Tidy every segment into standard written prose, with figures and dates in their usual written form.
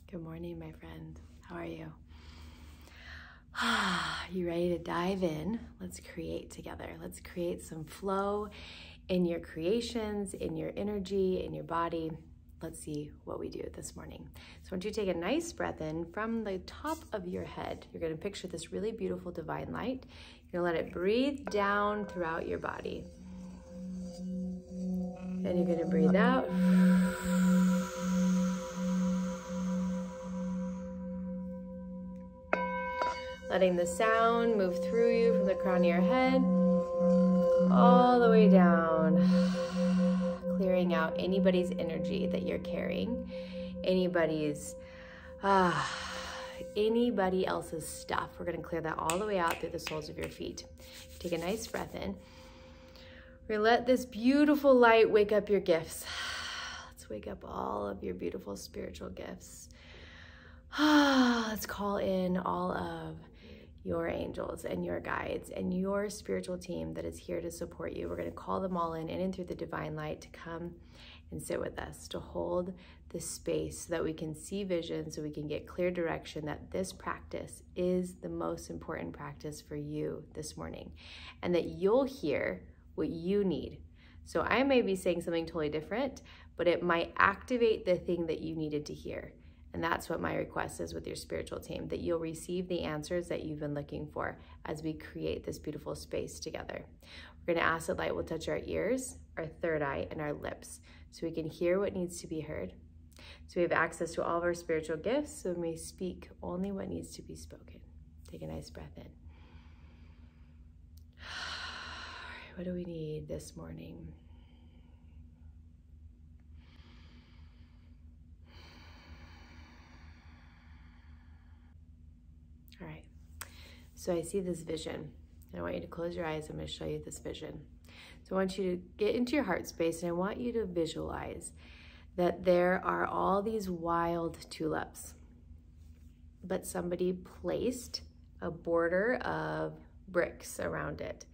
Good morning, my friend. How are you? You ready to dive in? Let's create together. Let's create some flow in your creations, in your energy, in your body. Let's see what we do this morning. So I want you to take a nice breath in from the top of your head. You're going to picture this really beautiful divine light. You're going to let it breathe down throughout your body. And you're going to breathe out. Letting the sound move through you from the crown of your head all the way down, clearing out anybody's energy that you're carrying, anybody else's stuff. We're going to clear that all the way out through the soles of your feet. Take a nice breath in. We're going to let this beautiful light wake up your gifts. Let's wake up all of your beautiful spiritual gifts. Let's call in all of your angels and your guides and your spiritual team that is here to support you. We're going to call them all in and through the divine light to come and sit with us, to hold the space so that we can see vision, so we can get clear direction that this practice is the most important practice for you this morning, and that you'll hear what you need. So I may be saying something totally different, but it might activate the thing that you needed to hear. And that's what my request is with your spiritual team, that you'll receive the answers that you've been looking for as we create this beautiful space together. We're going to ask that light will touch our ears, our third eye, and our lips so we can hear what needs to be heard. So we have access to all of our spiritual gifts, so we may speak only what needs to be spoken. Take a nice breath in. All right, what do we need this morning? All right, so I see this vision, and I want you to close your eyes. I'm going to show you this vision. So I want you to get into your heart space, and I want you to visualize that there are all these wild tulips, but somebody placed a border of bricks around it.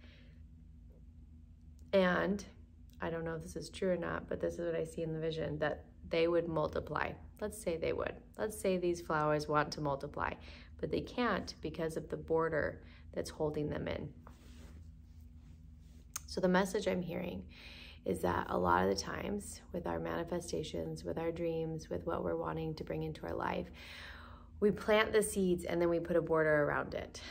And I don't know if this is true or not, but this is what I see in the vision, that they would multiply. Let's say they would. Let's say these flowers want to multiply, but they can't because of the border that's holding them in. So the message I'm hearing is that a lot of the times with our manifestations, with our dreams, with what we're wanting to bring into our life, we plant the seeds and then we put a border around it.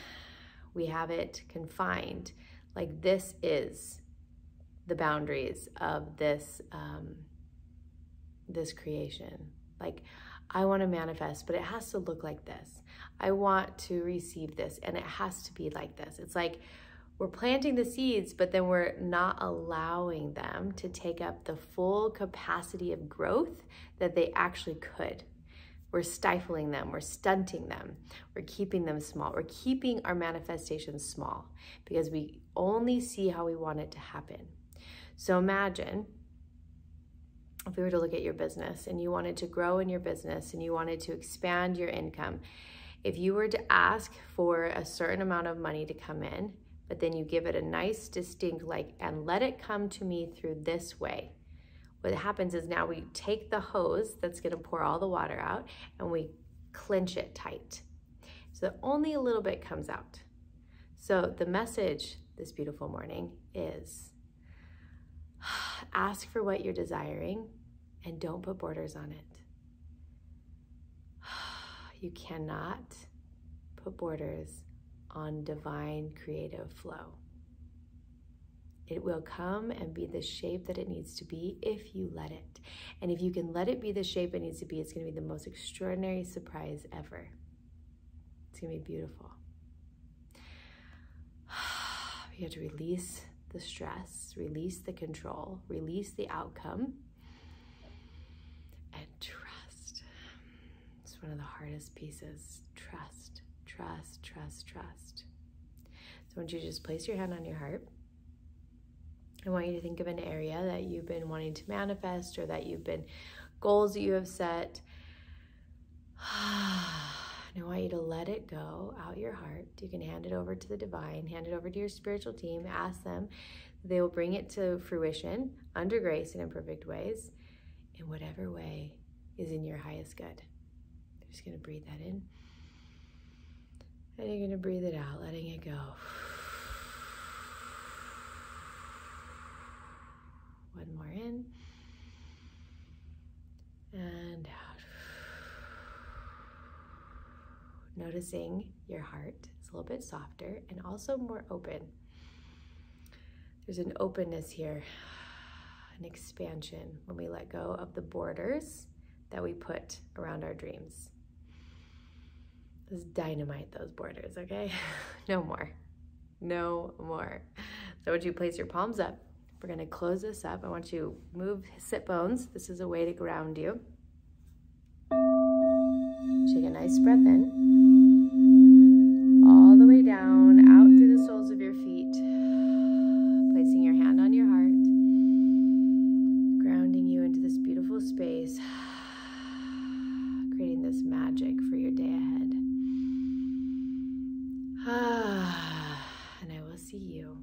We have it confined, like this is the boundaries of this, this creation. Like, I want to manifest, but it has to look like this. I want to receive this, and it has to be like this. It's like we're planting the seeds, but then we're not allowing them to take up the full capacity of growth that they actually could. We're stifling them, we're stunting them, we're keeping them small. We're keeping our manifestations small because we only see how we want it to happen. So imagine if we were to look at your business and you wanted to grow in your business and you wanted to expand your income. If you were to ask for a certain amount of money to come in, but then you give it a nice distinct and let it come to me through this way. What happens is now we take the hose that's gonna pour all the water out and we clench it tight. So that only a little bit comes out. So the message this beautiful morning is, ask for what you're desiring and don't put borders on it. You cannot put borders on divine creative flow. It will come and be the shape that it needs to be if you let it. And if you can let it be the shape it needs to be, it's going to be the most extraordinary surprise ever. It's going to be beautiful. You have to release the stress, release the control, release the outcome, and trust. It's one of the hardest pieces. Trust, trust, trust, trust. So I want you to just place your hand on your heart. I want you to think of an area that you've been wanting to manifest or that you've been, goals that you have set. And I want you to let it go out your heart. You can hand it over to the divine, hand it over to your spiritual team, ask them. They will bring it to fruition under grace and in perfect ways, in whatever way is in your highest good. Just gonna breathe that in. And you're gonna breathe it out, letting it go. One more in. And out. Noticing your heart is a little bit softer and also more open. There's an openness here, an expansion when we let go of the borders that we put around our dreams. Let's dynamite those borders, okay? No more. No more. So I want you to place your palms up. We're gonna close this up. I want you to move sit bones. This is a way to ground you. Take a nice breath in. All the way down, out through the soles of your feet. Placing your hand on your heart. Grounding you into this beautiful space. Creating this magic for your day ahead. And I will see you